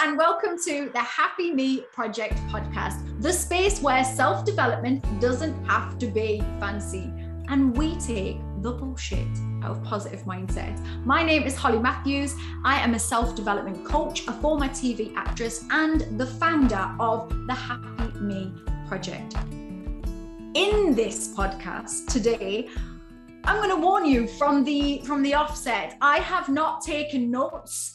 and welcome to the Happy Me Project podcast, the space where self-development doesn't have to be fancy, and we take the bullshit out of positive mindset. My name is Holly Matthews. I am a self-development coach, a former TV actress, and the founder of the Happy Me Project. In this podcast today, I'm going to warn you from the offset. I have not taken notes.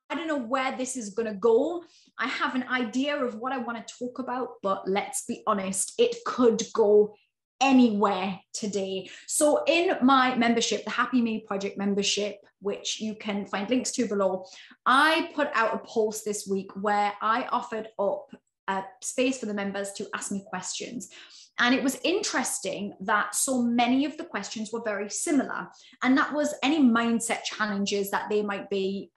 I don't know where this is going to go. I have an idea of what I want to talk about, but let's be honest, it could go anywhere today. So in my membership, the Happy Me Project membership, which you can find links to below, I put out a post this week where I offered up a space for the members to ask me questions. And it was interesting that so many of the questions were very similar. And that was any mindset challenges that they might be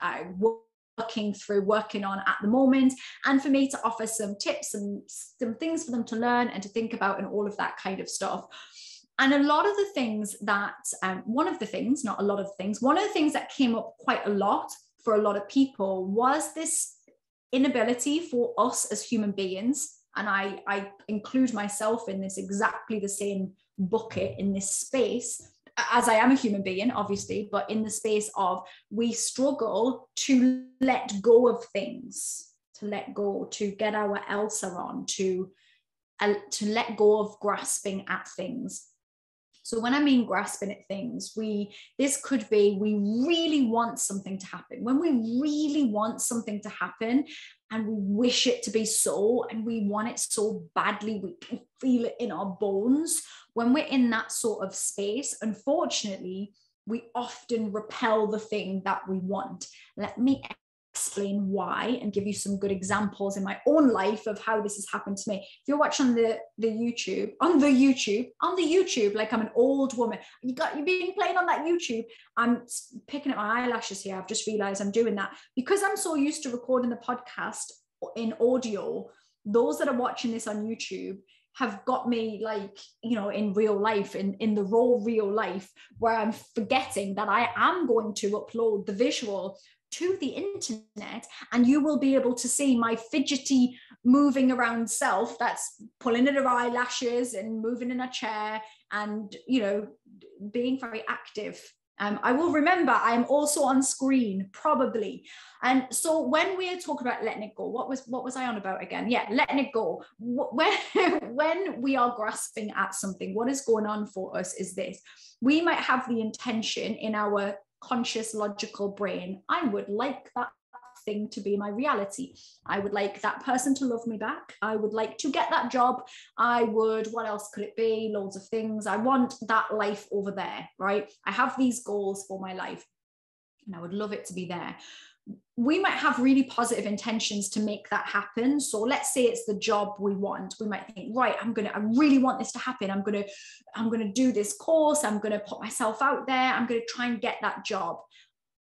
working on at the moment, and for me to offer some tips and some things for them to learn and to think about and all of that kind of stuff. And a lot of the things that, one of the things that came up quite a lot for a lot of people was this inability for us as human beings, and I include myself in this exactly the same bucket in this space, as I am a human being, obviously, but in the space of we struggle to let go of things, to let go, to get our Elsa on, to let go of grasping at things. So when I mean grasping at things, this could be, we really want something to happen. When we really want something to happen and we wish it to be so, and we want it so badly, we can feel it in our bones. When we're in that sort of space, unfortunately, we often repel the thing that we want. Let me explain why and give you some good examples in my own life of how this has happened to me. If you're watching the YouTube, on the YouTube, like I'm an old woman, you've been playing on that YouTube. I'm picking up my eyelashes here. I've just realized I'm doing that because I'm so used to recording the podcast in audio. Those that are watching this on YouTube have got me, like, you know, in real life, in the raw real life, where I'm forgetting that I am going to upload the visual to the internet, and you will be able to see my fidgety moving around self that's pulling at her eyelashes and moving in a chair and, you know, being very active. I will remember I am also on screen, probably. And so when we're talking about letting it go, what was I on about again? Yeah, letting it go. When we are grasping at something, what is going on for us is this. We might have the intention in our conscious, logical brain, I would like that thing to be my reality. I would like that person to love me back. I would like to get that job. What else could it be? Loads of things. I want that life over there, right? I have these goals for my life and I would love it to be there. We might have really positive intentions to make that happen. So let's say it's the job we want. We might think, right, I really want this to happen. I'm going to do this course. I'm going to put myself out there. I'm going to try and get that job.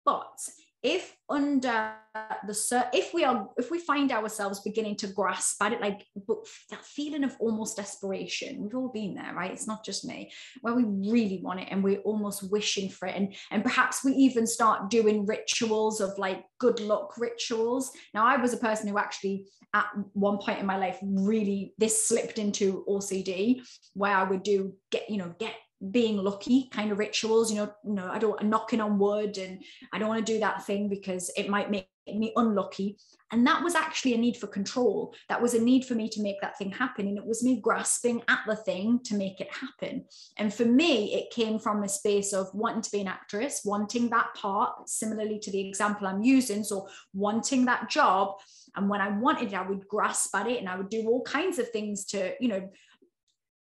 But if we find ourselves beginning to grasp at it, like that feeling of almost desperation, we've all been there, right? It's not just me, where we really want it and we're almost wishing for it. And perhaps we even start doing rituals of like good luck rituals. Now, I was a person who actually at one point in my life, really, this slipped into OCD, where I would get being lucky kind of rituals, I don't knocking on wood, and I don't want to do that thing because it might make me unlucky. And that was actually a need for control. That was a need for me to make that thing happen. And it was me grasping at the thing to make it happen. And for me, it came from a space of wanting to be an actress, wanting that part, similarly to the example I'm using. So wanting that job. And when I wanted it, I would grasp at it and I would do all kinds of things to,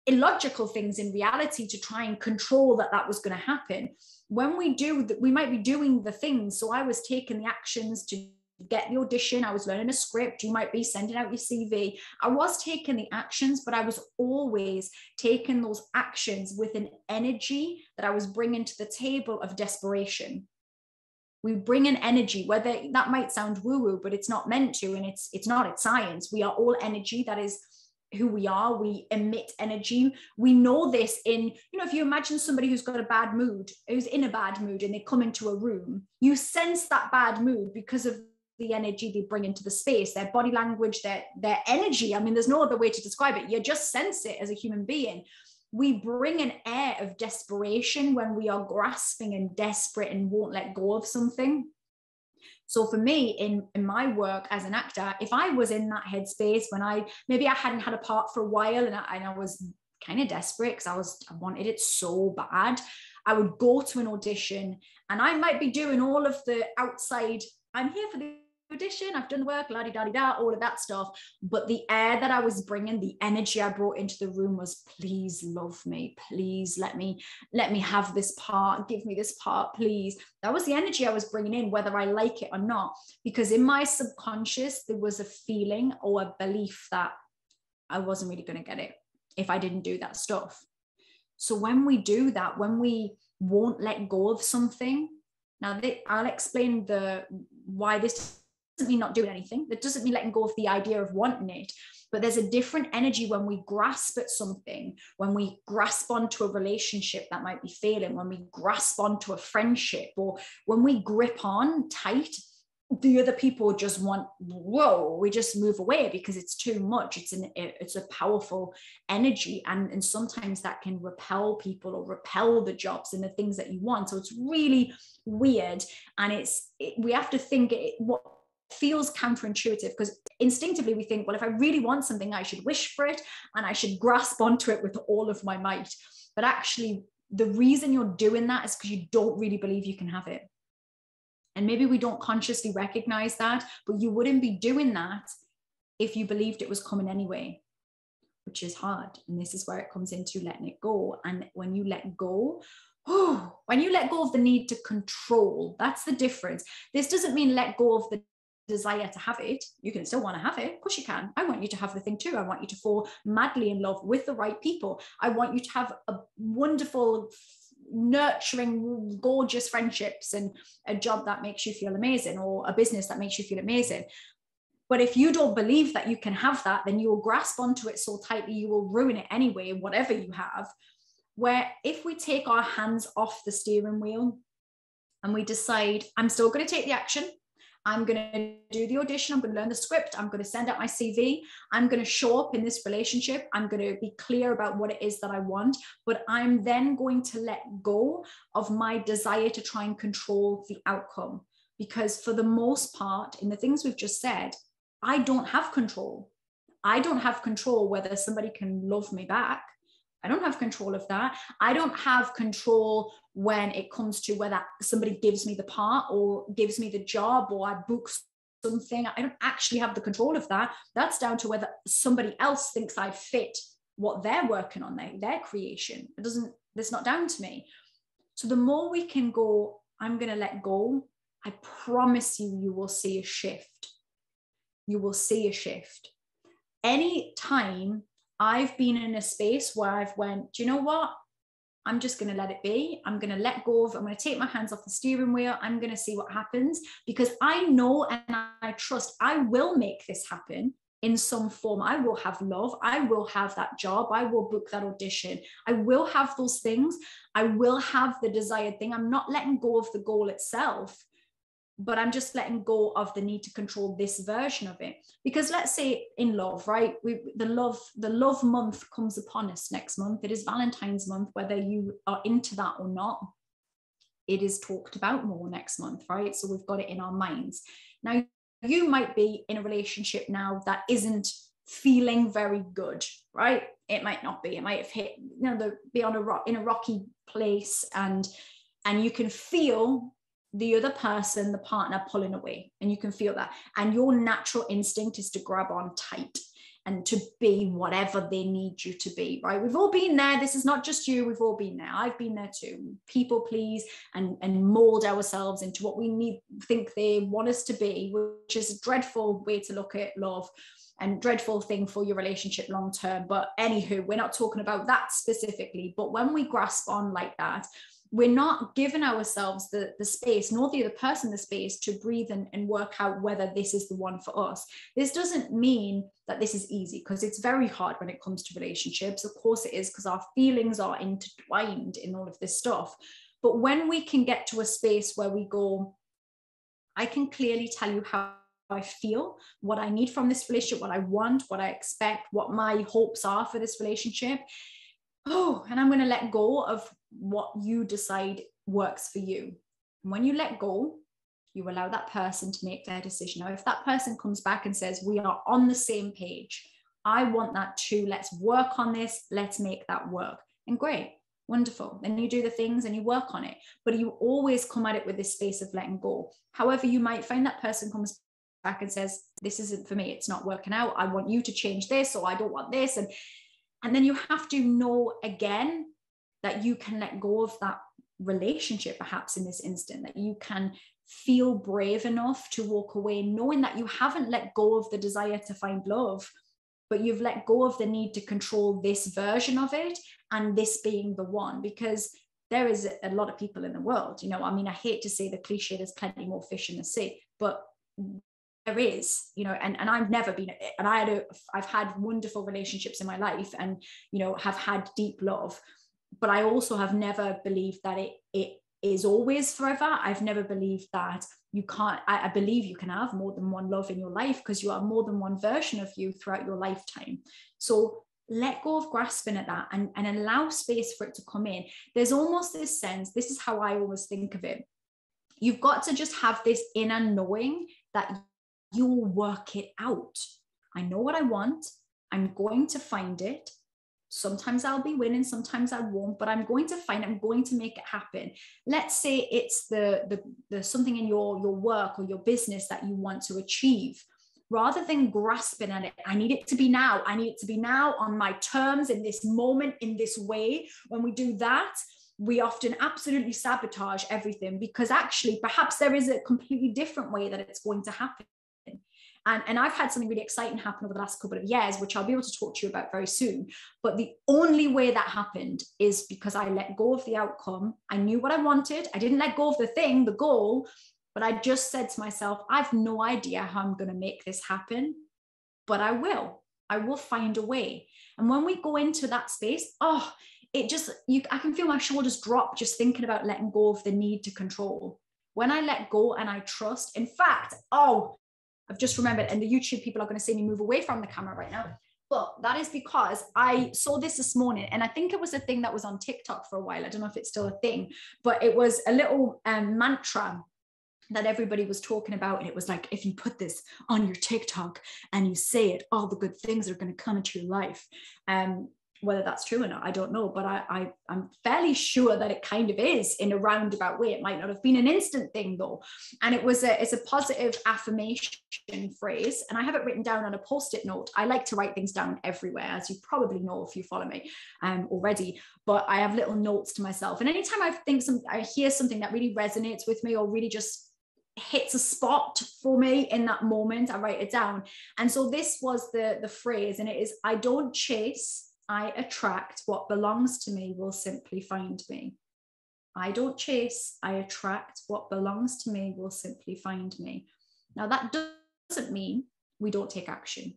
illogical things in reality to try and control that was going to happen. When we do that, we might be doing the things. So I was taking the actions to get the audition. I was learning a script. You might be sending out your CV. I was taking the actions, but I was always taking those actions with an energy that I was bringing to the table of desperation. We bring an energy, whether that might sound woo-woo, but it's not meant to, and it's not, it's science. We are all energy. That is who we are. We emit energy. We know this in, if you imagine somebody who's got a bad mood, who's in a bad mood, and they come into a room, you sense that bad mood because of the energy they bring into the space, their body language, their energy. I mean, there's no other way to describe it. You just sense it as a human being. We bring an air of desperation when we are grasping and desperate and won't let go of something. So for me, in my work as an actor, if I was in that headspace when maybe I hadn't had a part for a while and I was kind of desperate because I wanted it so bad, I would go to an audition and I might be doing all of the outside, I'm here for the audition, I've done the work, la-di-da-di-da, all of that stuff. But the air that I was bringing, the energy I brought into the room was, please love me, please let me have this part, give me this part, please. That was the energy I was bringing in, whether I like it or not, because in my subconscious, there was a feeling or a belief that I wasn't really going to get it if I didn't do that stuff. So when we do that, when we won't let go of something, now I'll explain why this doesn't mean not doing anything. That doesn't mean letting go of the idea of wanting it, but there's a different energy when we grasp at something, when we grasp onto a relationship that might be failing, when we grasp onto a friendship, or when we grip on tight, the other people just we just move away because it's too much. It's a powerful energy. And sometimes that can repel people or repel the jobs and the things that you want. So it's really weird. And we have to think what feels counterintuitive, because instinctively we think, well, if I really want something, I should wish for it and I should grasp onto it with all of my might. But actually, the reason you're doing that is because you don't really believe you can have it. And maybe we don't consciously recognize that, but you wouldn't be doing that if you believed it was coming anyway, which is hard. And this is where it comes into letting it go. And when you let go, when you let go of the need to control, that's the difference. This doesn't mean let go of the desire to have it. You can still want to have it. Of course you can. I want you to have the thing too. I want you to fall madly in love with the right people. I want you to have a wonderful, nurturing, gorgeous friendships and a job that makes you feel amazing, or a business that makes you feel amazing. But if you don't believe that you can have that, then you will grasp onto it so tightly, you will ruin it anyway, whatever you have. Where if we take our hands off the steering wheel and we decide, I'm still going to take the action, I'm going to do the audition, I'm going to learn the script, I'm going to send out my CV, I'm going to show up in this relationship, I'm going to be clear about what it is that I want, but I'm then going to let go of my desire to try and control the outcome. Because for the most part, in the things we've just said, I don't have control. I don't have control whether somebody can love me back. I don't have control of that. I don't have control when it comes to whether somebody gives me the part or gives me the job or I book something. I don't actually have the control of that. That's down to whether somebody else thinks I fit what they're working on, their creation. It's not down to me. So the more we can go, I'm going to let go, I promise you, you will see a shift. You will see a shift. Any time I've been in a space where I've went, do you know what? I'm just going to let it be. I'm going to let go of, I'm going to take my hands off the steering wheel. I'm going to see what happens, because I know and I trust I will make this happen in some form. I will have love. I will have that job. I will book that audition. I will have those things. I will have the desired thing. I'm not letting go of the goal itself, but I'm just letting go of the need to control this version of it. Because let's say in love, right? The love month comes upon us next month. It is Valentine's month, whether you are into that or not. It is talked about more next month, right? So we've got it in our minds. Now, you might be in a relationship now that isn't feeling very good, right? It might not be. It might have hit, be on in a rocky place, and you can feel the other person, the partner, pulling away, and you can feel that. And your natural instinct is to grab on tight and to be whatever they need you to be, right? We've all been there. This is not just you. We've all been there. I've been there too. People please and mold ourselves into what we think they want us to be, which is a dreadful way to look at love and dreadful thing for your relationship long term. But anywho, we're not talking about that specifically. But when we grasp on like that, we're not giving ourselves the space, nor the other person the space to breathe and work out whether this is the one for us. This doesn't mean that this is easy, because it's very hard when it comes to relationships. Of course it is, because our feelings are intertwined in all of this stuff. But when we can get to a space where we go, I can clearly tell you how I feel, what I need from this relationship, what I want, what I expect, what my hopes are for this relationship. Oh, and I'm going to let go of what you decide works for you. And when you let go, you allow that person to make their decision. Now, if that person comes back and says, we are on the same page, I want that too, let's work on this, let's make that work. And great, wonderful. Then you do the things and you work on it. But you always come at it with this space of letting go. However, you might find that person comes back and says, this isn't for me, it's not working out, I want you to change this, or I don't want this. And then you have to know again that you can let go of that relationship, perhaps in this instant, that you can feel brave enough to walk away, knowing that you haven't let go of the desire to find love, but you've let go of the need to control this version of it and this being the one. Because there is a lot of people in the world, I mean, I hate to say the cliche, there's plenty more fish in the sea, but there is, and I've never been, and I've had wonderful relationships in my life, and, have had deep love, but I also have never believed that it is always forever. I've never believed that you can't, I believe you can have more than one love in your life, because you are more than one version of you throughout your lifetime. So let go of grasping at that and allow space for it to come in. There's almost this sense, this is how I always think of it. You've got to just have this inner knowing that you'll work it out. I know what I want. I'm going to find it. Sometimes I'll be winning, sometimes I won't, but I'm going to find it. I'm going to make it happen. Let's say it's the something in your work or your business that you want to achieve. Rather than grasping at it, I need it to be now. I need it to be now on my terms, in this moment, in this way. When we do that, we often absolutely sabotage everything, because actually perhaps there is a completely different way that it's going to happen. And I've had something really exciting happen over the last couple of years, which I'll be able to talk to you about very soon. But the only way that happened is because I let go of the outcome. I knew what I wanted. I didn't let go of the thing, the goal, but I just said to myself, I've no idea how I'm going to make this happen, but I will find a way. And when we go into that space, I can feel my shoulders drop just thinking about letting go of the need to control. When I let go and I trust, in fact, I've just remembered, and the YouTube people are going to see me move away from the camera right now. But that is because I saw this morning, and I think it was a thing that was on TikTok for a while. I don't know if it's still a thing, but it was a little mantra that everybody was talking about. And it was like, if you put this on your TikTok and you say it, all the good things are going to come into your life. Whether that's true or not, I don't know, but I'm fairly sure that it kind of is in a roundabout way. It might not have been an instant thing though. And it's a positive affirmation phrase. And I have it written down on a Post-it note. I like to write things down everywhere, as you probably know if you follow me already, but I have little notes to myself. And anytime I hear something that really resonates with me, or really just hits a spot for me in that moment, I write it down. And so this was the phrase, and it is, I don't chase, I attract. What belongs to me will simply find me. I don't chase, I attract. What belongs to me will simply find me. Now, that doesn't mean we don't take action.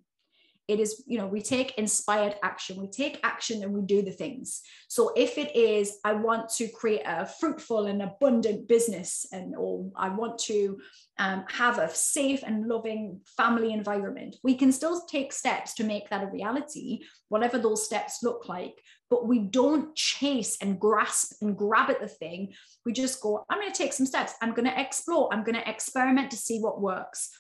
It is, we take inspired action. We take action and we do the things. So if it is, I want to create a fruitful and abundant business, or I want to have a safe and loving family environment, we can still take steps to make that a reality, whatever those steps look like. But we don't chase and grasp and grab at the thing. We just go, I'm going to take some steps. I'm going to explore. I'm going to experiment to see what works.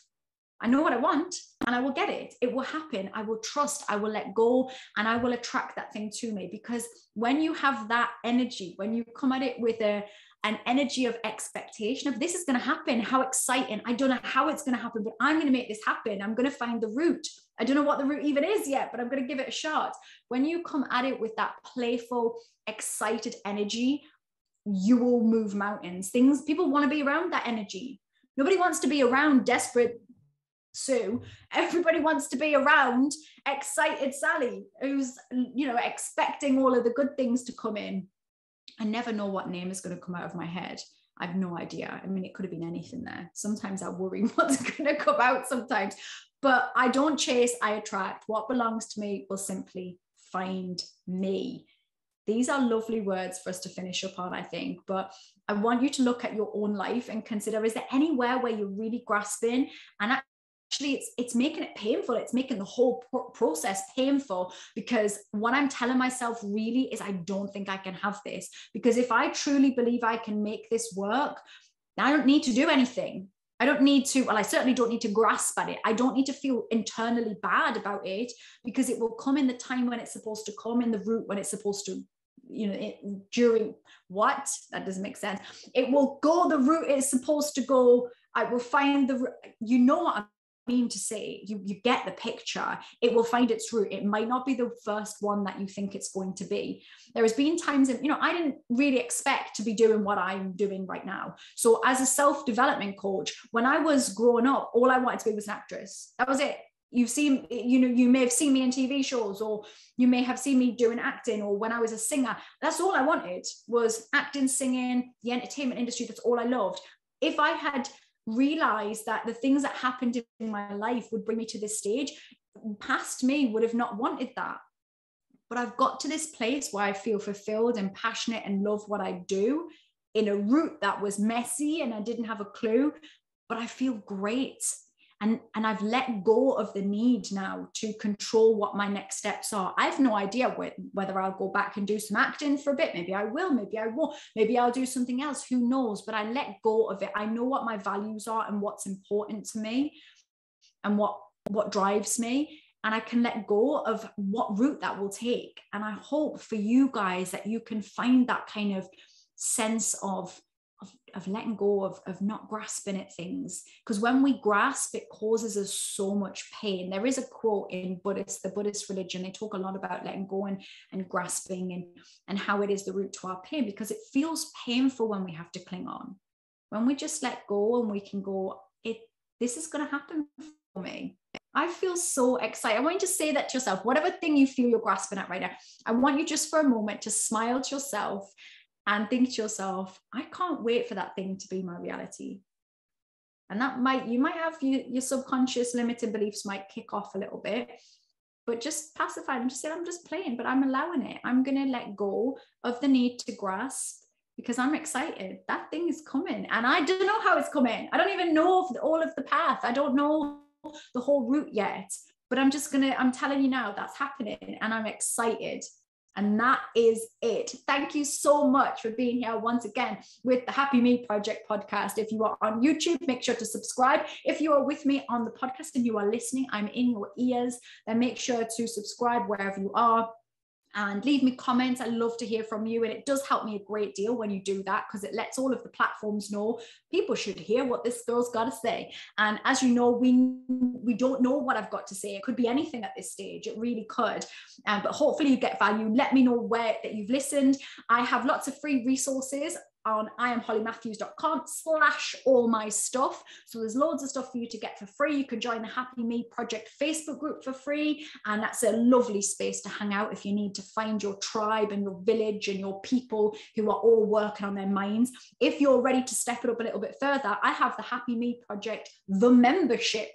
I know what I want and I will get it. It will happen. I will trust, I will let go, and I will attract that thing to me. Because when you have that energy, when you come at it with an energy of expectation of this is going to happen, how exciting, I don't know how it's going to happen, but I'm going to make this happen. I'm going to find the route. I don't know what the route even is yet, but I'm going to give it a shot. When you come at it with that playful, excited energy, you will move mountains. People want to be around that energy. Nobody wants to be around desperate Sue. Everybody wants to be around excited Sally, who's expecting all of the good things to come in. I never know what name is going to come out of my head. I have no idea. I mean, it could have been anything there. Sometimes I worry what's going to come out sometimes, but I don't chase, I attract. What belongs to me will simply find me. These are lovely words for us to finish up on, I think, but I want you to look at your own life and consider, is there anywhere where you're really grasping and it's making it painful. It's making the whole process painful, because what I'm telling myself really is, I don't think I can have this, because if I truly believe I can make this work, I don't need to do anything. I don't need to, well, I certainly don't need to grasp at it. I don't need to feel internally bad about it, because it will come in the time when it's supposed to come, in the route when it's supposed to, during what? That doesn't make sense. It will go the route it's supposed to go. I will find what I mean to say. You get the picture. It will find its route. It might not be the first one that you think it's going to be. There has been times I didn't really expect to be doing what I'm doing right now. So as a self-development coach, when I was growing up, all I wanted to be was an actress. That was it. You've seen, you may have seen me in TV shows, or you may have seen me doing acting, or when I was a singer. That's all I wanted, was acting, singing, the entertainment industry. That's all I loved. If I had realized that the things that happened in my life would bring me to this stage, past me would have not wanted that. But I've got to this place where I feel fulfilled and passionate and love what I do, in a route that was messy and I didn't have a clue, but I feel great. And I've let go of the need now to control what my next steps are. I have no idea whether I'll go back and do some acting for a bit. Maybe I will, maybe I won't. Maybe I'll do something else. Who knows? But I let go of it. I know what my values are and what's important to me and what drives me. And I can let go of what route that will take. And I hope for you guys that you can find that kind of sense of letting go of not grasping at things, because when we grasp, it causes us so much pain. There is a quote in the Buddhist religion. They talk a lot about letting go and grasping and how it is the root to our pain, because it feels painful when we have to cling on. When we just let go and we can go, this is going to happen for me. I feel so excited. I want you to say that to yourself, whatever thing you feel you're grasping at right now. I want you just for a moment to smile to yourself and think to yourself, I can't wait for that thing to be my reality. And you might have your subconscious limiting beliefs might kick off a little bit, but just pacify them. Just say, I'm just playing, but I'm allowing it. I'm going to let go of the need to grasp, because I'm excited. That thing is coming. And I don't know how it's coming. I don't even know all of the path. I don't know the whole route yet, but I'm telling you now, that's happening, and I'm excited. And that is it. Thank you so much for being here once again with the Happy Me Project podcast. If you are on YouTube, make sure to subscribe. If you are with me on the podcast and you are listening, I'm in your ears, then make sure to subscribe wherever you are. And leave me comments. I love to hear from you. And it does help me a great deal when you do that, because it lets all of the platforms know people should hear what this girl's got to say. And as you know, we don't know what I've got to say. It could be anything at this stage. It really could. But hopefully you get value. Let me know where that you've listened. I have lots of free resources on iamhollymatthews.com/all-my-stuff. So there's loads of stuff for you to get for free. You can join the Happy Me Project Facebook group for free. And that's a lovely space to hang out if you need to find your tribe and your village and your people who are all working on their minds. If you're ready to step it up a little bit further, I have the Happy Me Project, the membership,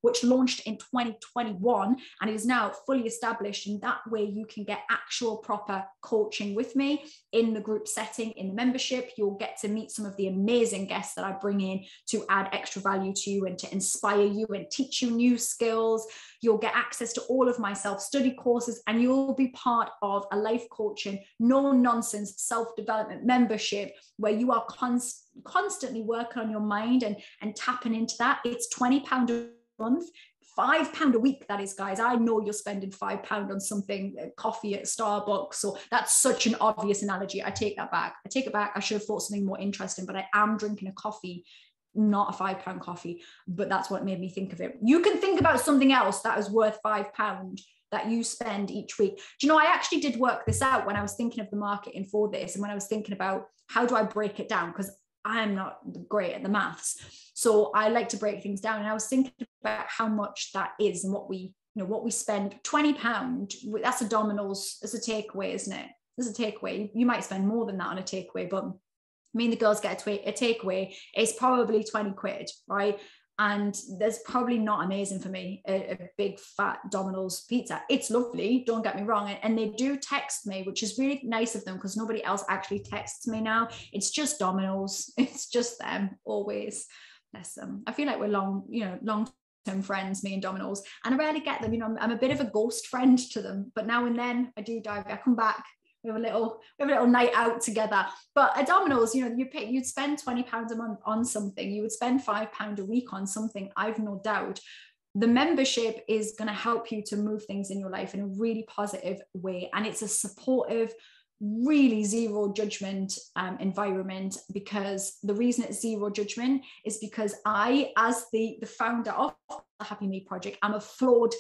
which launched in 2021 and is now fully established. And that way you can get actual proper coaching with me in the group setting, in the membership. You'll get to meet some of the amazing guests that I bring in to add extra value to you and to inspire you and teach you new skills. You'll get access to all of my self-study courses, and you'll be part of a life coaching, no nonsense self-development membership where you are constantly working on your mind and tapping into that. It's £20 a month, £5 a week, that is, guys. I know you're spending £5 on something, coffee at Starbucks, so that's such an obvious analogy. I take that back. I should have thought something more interesting, but I am drinking a coffee, not a £5 coffee, but that's what made me think of it. You can think about something else that is worth £5 that you spend each week. Do you know, I actually did work this out when I was thinking of the marketing for this, and when I was thinking about how do I break it down, because I'm not great at the maths. So I like to break things down. And I was thinking about how much that is and what we spend. £20, that's a Domino's, it's a takeaway, isn't it? It's a takeaway. You might spend more than that on a takeaway, but me and the girls get a takeaway. It's probably 20 quid, right? And there's probably not amazing for me, a big fat Domino's pizza. It's lovely, don't get me wrong. And they do text me, which is really nice of them, because nobody else actually texts me now. It's just Domino's. It's just them always. Bless them. I feel like we're long friends, me and Domino's, and I rarely get them. You know, I'm a bit of a ghost friend to them, but now and then I do dive. I come back. We have a little night out together. But at Domino's, you know, you'd spend £20 a month on something. You would spend £5 a week on something. I've no doubt the membership is going to help you to move things in your life in a really positive way, and it's a supportive, really zero judgment environment. Because the reason it's zero judgment is because I, as the founder of the Happy Me Project, I'm a flawed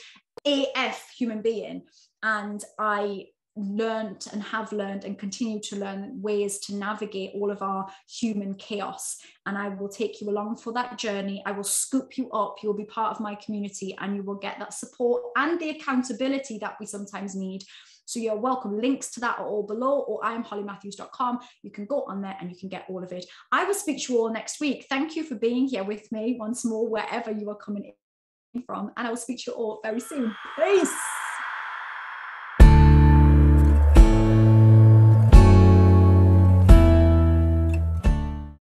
AF human being, and I learned and have learned and continue to learn ways to navigate all of our human chaos. And I will take you along for that journey. I will scoop you up. You'll be part of my community, and you will get that support and the accountability that we sometimes need. So you're welcome. Links to that are all below, or IamHollyMatthews.com. You can go on there and you can get all of it. I will speak to you all next week. Thank you for being here with me once more, wherever you are coming in from. And I will speak to you all very soon. Peace.